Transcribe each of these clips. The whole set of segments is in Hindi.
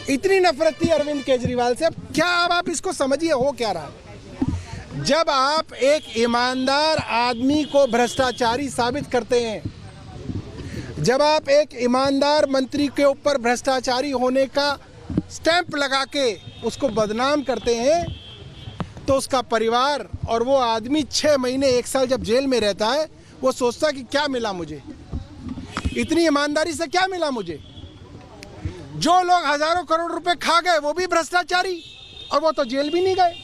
इतनी नफरत थी अरविंद केजरीवाल से। अब क्या, अब आप इसको समझिए हो क्या रहा है। जब आप एक ईमानदार आदमी को भ्रष्टाचारी साबित करते हैं, जब आप एक ईमानदार मंत्री के ऊपर भ्रष्टाचारी होने का स्टैंप लगा के उसको बदनाम करते हैं, तो उसका परिवार और वो आदमी 6 महीने 1 साल जब जेल में रहता है, वो सोचता कि क्या मिला मुझे, इतनी ईमानदारी से क्या मिला मुझे। जो लोग हजारों करोड़ रुपए खा गए वो भी भ्रष्टाचारी, और वो तो जेल भी नहीं गए।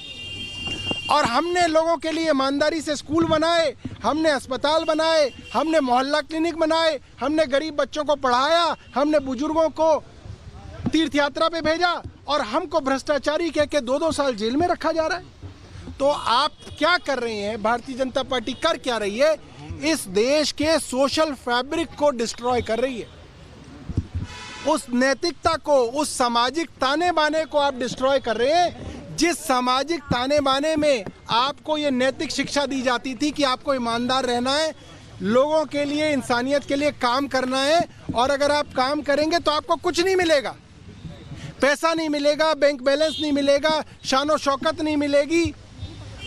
और हमने लोगों के लिए ईमानदारी से स्कूल बनाए, हमने अस्पताल बनाए, हमने मोहल्ला क्लिनिक बनाए, हमने गरीब बच्चों को पढ़ाया, हमने बुजुर्गों को तीर्थ यात्रा पे भेजा, और हमको भ्रष्टाचारी कह के 2-2 साल जेल में रखा जा रहा है। तो आप क्या कर रहे हैं, भारतीय जनता पार्टी कर क्या रही है, इस देश के सोशल फैब्रिक को डिस्ट्रॉय कर रही है। उस नैतिकता को, उस सामाजिक ताने बाने को आप डिस्ट्रॉय कर रहे हैं। जिस सामाजिक ताने बाने में आपको ये नैतिक शिक्षा दी जाती थी कि आपको ईमानदार रहना है, लोगों के लिए, इंसानियत के लिए काम करना है, और अगर आप काम करेंगे तो आपको कुछ नहीं मिलेगा, पैसा नहीं मिलेगा, बैंक बैलेंस नहीं मिलेगा, शानो शौकत नहीं मिलेगी,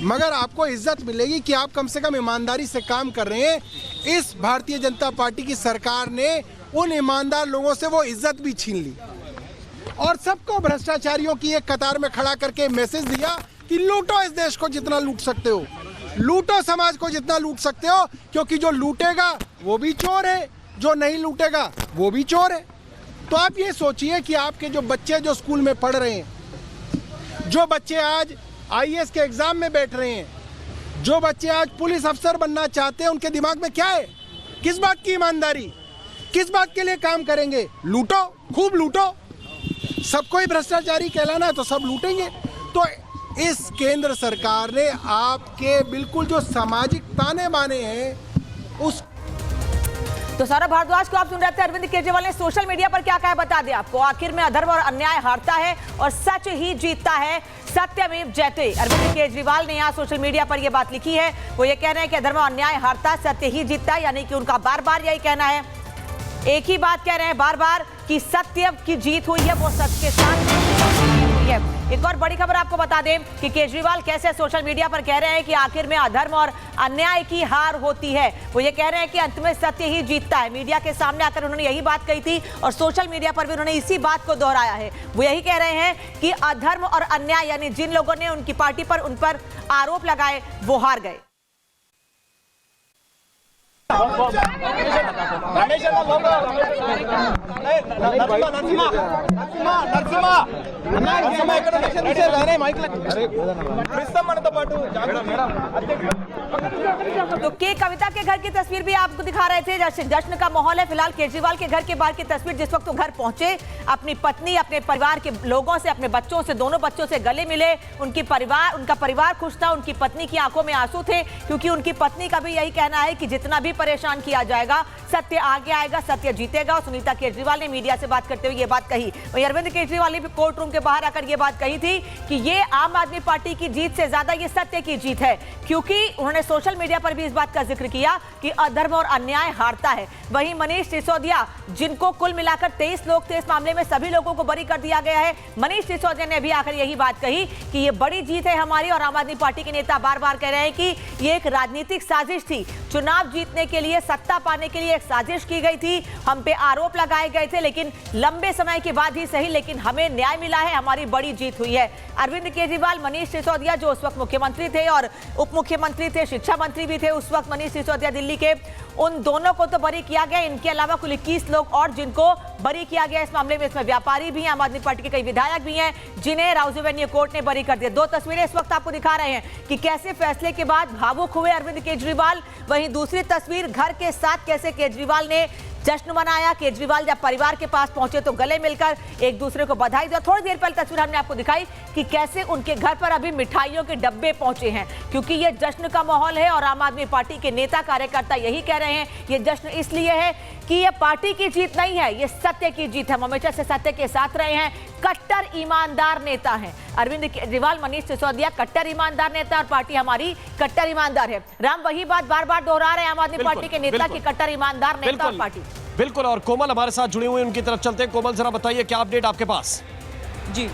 मगर आपको इज्जत मिलेगी कि आप कम से कम ईमानदारी से काम कर रहे हैं। इस भारतीय जनता पार्टी की सरकार ने उन ईमानदार लोगों से वो इज्जत भी छीन ली, और सबको भ्रष्टाचारियों की एक कतार में खड़ा करके मैसेज दिया कि लूटो इस देश को जितना लूट सकते हो, लूटो समाज को जितना लूट सकते हो, क्योंकि जो लूटेगा वो भी चोर है, जो नहीं लूटेगा वो भी चोर है। तो आप ये सोचिए कि आपके जो बच्चे जो स्कूल में पढ़ रहे हैं, जो बच्चे आज IAS के एग्जाम में बैठ रहे हैं, जो बच्चे आज पुलिस अफसर बनना चाहते हैं, उनके दिमाग में क्या है, किस बात की ईमानदारी, किस बात के लिए काम करेंगे? लूटो, खूब लूटो, सबको ही भ्रष्टाचारी कहलाना है तो सब लूटेंगे। तो इस केंद्र सरकार ने आपके बिल्कुल जो सामाजिक ताने बाने हैं उस। तो सौरभ भारद्वाज को आप सुन रहे थे। अरविंद केजरीवाल ने सोशल मीडिया पर क्या कहा बता दें आपको। आखिर में अधर्म और अन्याय हारता है और सच ही जीतता है, सत्यमेव जयते। अरविंद केजरीवाल ने यहाँ सोशल मीडिया पर यह बात लिखी है। वो ये कह रहे हैं कि अधर्म और अन्याय हारता है, सत्य ही जीतता है, यानी कि उनका बार बार यही कहना है, एक ही बात कह रहे हैं बार बार कि सत्य की जीत हुई है, वो सच के साथ हुई है। एक और बड़ी खबर आपको बता दें कि केजरीवाल कैसे सोशल मीडिया पर कह रहे हैं कि आखिर में अधर्म और अन्याय की हार होती है। वो ये कह रहे हैं कि अंत में सत्य ही जीतता है। मीडिया के सामने आकर उन्होंने यही बात कही थी और सोशल मीडिया पर भी उन्होंने इसी बात को दोहराया है। वो यही कह रहे हैं कि अधर्म और अन्याय, यानी जिन लोगों ने उनकी पार्टी पर उन पर आरोप लगाए, वो हार गए। तो के कविता के घर की तस्वीर भी आपको दिखा रहे थे। जश्न का माहौल है फिलहाल केजरीवाल के घर के बाहर की तस्वीर, जिस वक्त वो घर पहुंचे, अपनी पत्नी, अपने परिवार के लोगों से, अपने बच्चों से, दोनों बच्चों से गले मिले। उनका परिवार खुश था, उनकी पत्नी की आंखों में आंसू थे, क्योंकि उनकी पत्नी का भी यही कहना है कि जितना भी परेशान किया जाएगा, सत्य आगे आएगा, सत्य जीतेगा। और सुनीता केजरीवाल ने मीडिया से बात करते हुए ये बात कही। वहीं अरविंद केजरीवाल ने भी कोर्ट रूम के बाहर आकर ये बात कही थी कि ये आम आदमी पार्टी की जीत से ज्यादा ये सत्य की जीत है, क्योंकि उन्होंने सोशल मीडिया पर भी इस बात का जिक्र किया कि अधर्म और अन्याय हारता है। वहीं मनीष सिसोदिया, जिनको कुल मिलाकर 23 लोग थे इस मामले में, सभी लोगों को बरी कर दिया गया है। मनीष सिसोदिया ने भी आकर यही बात कही कि ये बड़ी जीत है हमारी, और आम आदमी पार्टी के नेता बार बार कह रहे हैं कि ये एक राजनीतिक साजिश थी, चुनाव जीतने के लिए, सत्ता पाने के लिए एक साजिश की गई थी, हम पे आरोप लगाए गए थे, लेकिन लंबे समय के बाद ही सही, लेकिन हमें न्याय मिला है, हमारी बड़ी जीत हुई है। अरविंद केजरीवाल, मनीष सिसोदिया जो उस वक्त मुख्यमंत्री थे और उप मुख्यमंत्री थे, शिक्षा मंत्री भी थे उस वक्त मनीष सिसोदिया दिल्ली के, उन दोनों को तो बरी किया गया। इनके अलावा कुल 21 लोग और जिनको बरी किया गया इस मामले में, इसमें व्यापारी भी हैं, आम आदमी पार्टी के कई विधायक भी हैं, जिन्हें राउज एवेन्यू कोर्ट ने बरी कर दिया। 2 तस्वीरें इस वक्त आपको दिखा रहे हैं कि कैसे फैसले के बाद भावुक हुए अरविंद केजरीवाल। वहीं दूसरी तस्वीर घर के साथ कैसे केजरीवाल ने जश्न मनाया। केजरीवाल जब परिवार के पास पहुंचे तो गले मिलकर एक दूसरे को बधाई दी। थोड़ी देर पहले तस्वीर हमने आपको दिखाई कि कैसे उनके घर पर अभी मिठाइयों के डब्बे पहुंचे हैं, क्योंकि ये जश्न का माहौल है और आम आदमी पार्टी के नेता कार्यकर्ता यही कह रहे हैं ये जश्न इसलिए है कि ये पार्टी की जीत नहीं है, ये सत्य की जीत है। हम हमेशा से सत्य के साथ रहे हैं, कट्टर ईमानदार नेता हैं अरविंद केजरीवाल, मनीष सिसोदिया कट्टर ईमानदार नेता, और पार्टी हमारी कट्टर ईमानदार है। राम वही बात बार बार दोहरा रहे हैं आम आदमी पार्टी के नेता की कट्टर ईमानदार नेता और पार्टी। बिल्कुल, और कोमल हमारे साथ जुड़ी हुई, उनकी तरफ चलते हैं। कोमल, जरा बताइए क्या अपडेट आपके पास। जी।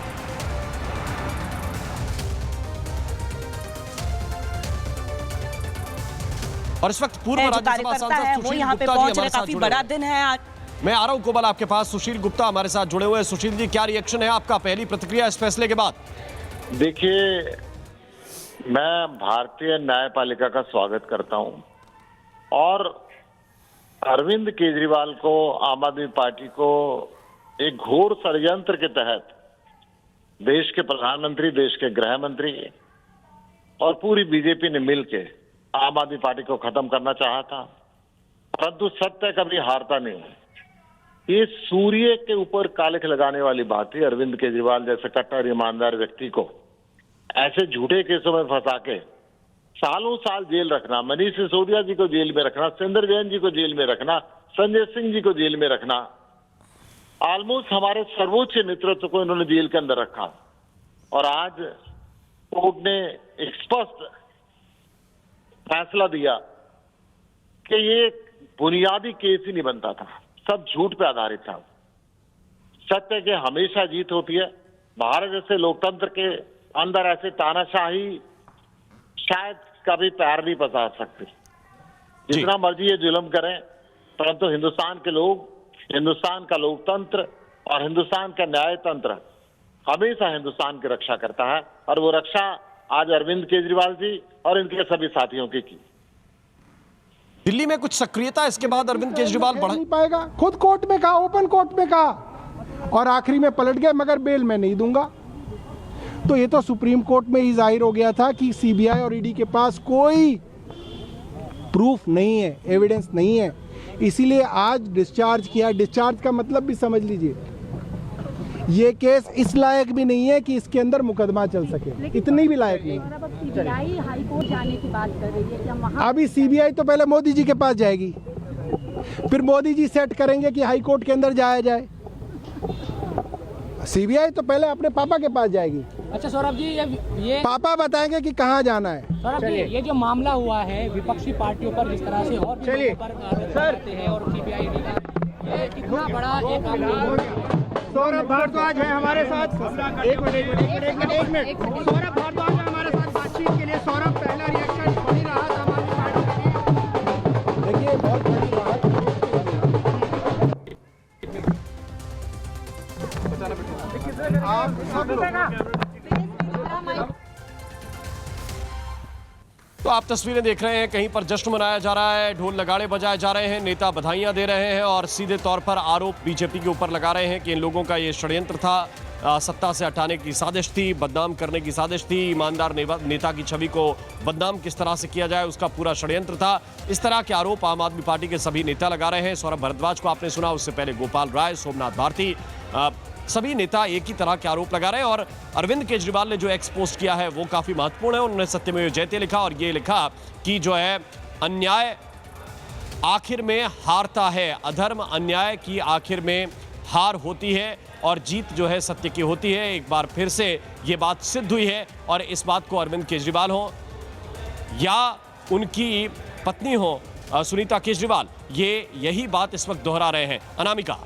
और इस वक्त पूर्व जो राज्यसभा कार्यकर्ता है सांसद वो सुशील यहाँ पे गुप्ता जी पहुंच रहे, हमारे साथ काफी जुड़े बड़ा हुए हैं। दिन है आज। मैं आ रहा हूं कोमल आपके पास। सुशील गुप्ता हमारे साथ जुड़े हुए हैं। सुशील जी, क्या रिएक्शन है आपका, पहली प्रतिक्रिया इस फैसले के बाद? देखिए, मैं भारतीय न्यायपालिका का स्वागत करता हूं और अरविंद केजरीवाल को, आम आदमी पार्टी को एक घोर षड्यंत्र के तहत देश के प्रधानमंत्री, देश के गृह मंत्री और पूरी बीजेपी ने मिलकर आम आदमी पार्टी को खत्म करना चाहा था, परंतु सत्य कभी हारता नहीं। ये सूर्य के ऊपर कालिख लगाने वाली बात है। अरविंद केजरीवाल जैसे कट्टर ईमानदार व्यक्ति को ऐसे झूठे केसों में फंसा के सालों साल जेल रखना, मनीष सिसोदिया जी को जेल में रखना, सुंदर जैन जी को जेल में रखना, संजय सिंह जी को जेल में रखना, ऑलमोस्ट हमारे सर्वोच्च नेतृत्व को इन्होंने जेल के अंदर रखा। और आज कोर्ट ने एक स्पष्ट फैसला दिया कि ये बुनियादी केस ही नहीं बनता था, सब झूठ पे आधारित था। सत्य के हमेशा जीत होती है। भारत जैसे लोकतंत्र के अंदर ऐसे तानाशाही शायद कभी पैर नहीं पसार सकते। जितना मर्जी ये जुल्म करें, परंतु हिंदुस्तान के लोग, हिंदुस्तान का लोकतंत्र और हिंदुस्तान का न्यायतंत्र हमेशा हिंदुस्तान की रक्षा करता है, और वो रक्षा आज अरविंद केजरीवाल जी और इनके सभी साथियों की। दिल्ली में कुछ सक्रियता इसके बाद अरविंद केजरीवाल बढ़ नहीं पाएगा। खुद कोर्ट में कहा, ओपन कोर्ट में कहा, और आखिरी में पलट गए, मगर बेल मैं नहीं दूंगा। तो ये तो सुप्रीम कोर्ट में ही जाहिर हो गया था कि सीबीआई और ईडी के पास कोई प्रूफ नहीं है, एविडेंस नहीं है, इसीलिए आज डिस्चार्ज किया। डिस्चार्ज का मतलब भी समझ लीजिए, ये केस इस लायक भी नहीं है कि इसके अंदर मुकदमा चल सके, इतनी भी लायक नहीं। अब सीबीआई हाई कोर्ट जाने की बात कर रही है, क्या वहाँ अभी सीबीआई तो पहले मोदी जी के पास जाएगी, फिर मोदी जी सेट करेंगे कि हाई कोर्ट के अंदर जाया जाए। सीबीआई तो पहले अपने पापा के पास जाएगी। अच्छा सौरभ जी, ये पापा बताएंगे कि कहाँ जाना है। सौरभ जी, ये जो मामला हुआ है विपक्षी पार्टियों पर जिस तरह से और भी लोगों पर आरोप लगाते हैं और सीबीआई का, ये कितना बड़ा एक सौरभ भारद्वाज है हमारे साथ। एक मिनट। सौरभ भारद्वाज है हमारे साथ बातचीत के लिए। सौरभ, पहला रिएक्शन वही रहा था हमारी पार्टी के लिए। देखिए, बहुत बड़ी बात। आप सब तो आप तस्वीरें देख रहे हैं, कहीं पर जश्न मनाया जा रहा है, ढोल नगाड़े बजाए जा रहे हैं, नेता बधाइयां दे रहे हैं और सीधे तौर पर आरोप बीजेपी के ऊपर लगा रहे हैं कि इन लोगों का ये षड्यंत्र था, सत्ता से हटाने की साजिश थी, बदनाम करने की साजिश थी, ईमानदार नेता की छवि को बदनाम किस तरह से किया जाए उसका पूरा षड्यंत्र था। इस तरह के आरोप आम आदमी पार्टी के सभी नेता लगा रहे हैं। सौरभ भारद्वाज को आपने सुना, उससे पहले गोपाल राय, सोमनाथ भारती, सभी नेता एक ही तरह के आरोप लगा रहे हैं। और अरविंद केजरीवाल ने जो एक्स पोस्ट किया है वो काफी महत्वपूर्ण है। उन्होंने सत्यमेव जयते लिखा और ये लिखा कि जो है अन्याय आखिर में हारता है, अधर्म अन्याय की आखिर में हार होती है और जीत जो है सत्य की होती है। एक बार फिर से ये बात सिद्ध हुई है और इस बात को अरविंद केजरीवाल हो या उनकी पत्नी हो सुनीता केजरीवाल, ये यही बात इस वक्त दोहरा रहे हैं। अनामिका।